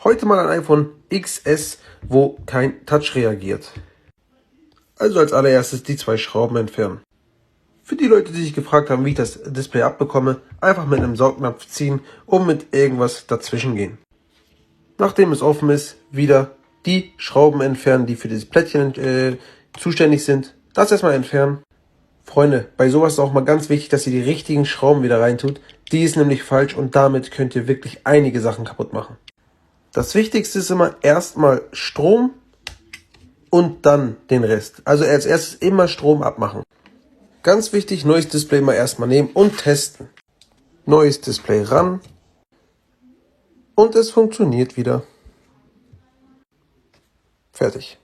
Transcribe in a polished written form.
Heute mal ein iPhone XS, wo kein Touch reagiert. Also als allererstes die zwei Schrauben entfernen. Für die Leute, die sich gefragt haben, wie ich das Display abbekomme, einfach mit einem Saugnapf ziehen und mit irgendwas dazwischen gehen. Nachdem es offen ist, wieder die Schrauben entfernen, die für dieses Plättchen zuständig sind. Das erstmal entfernen. Freunde, bei sowas ist auch mal ganz wichtig, dass ihr die richtigen Schrauben wieder reintut. Die ist nämlich falsch und damit könnt ihr wirklich einige Sachen kaputt machen. Das Wichtigste ist immer erstmal Strom und dann den Rest. Also als erstes immer Strom abmachen. Ganz wichtig, neues Display mal erstmal nehmen und testen. Neues Display ran und es funktioniert wieder. Fertig.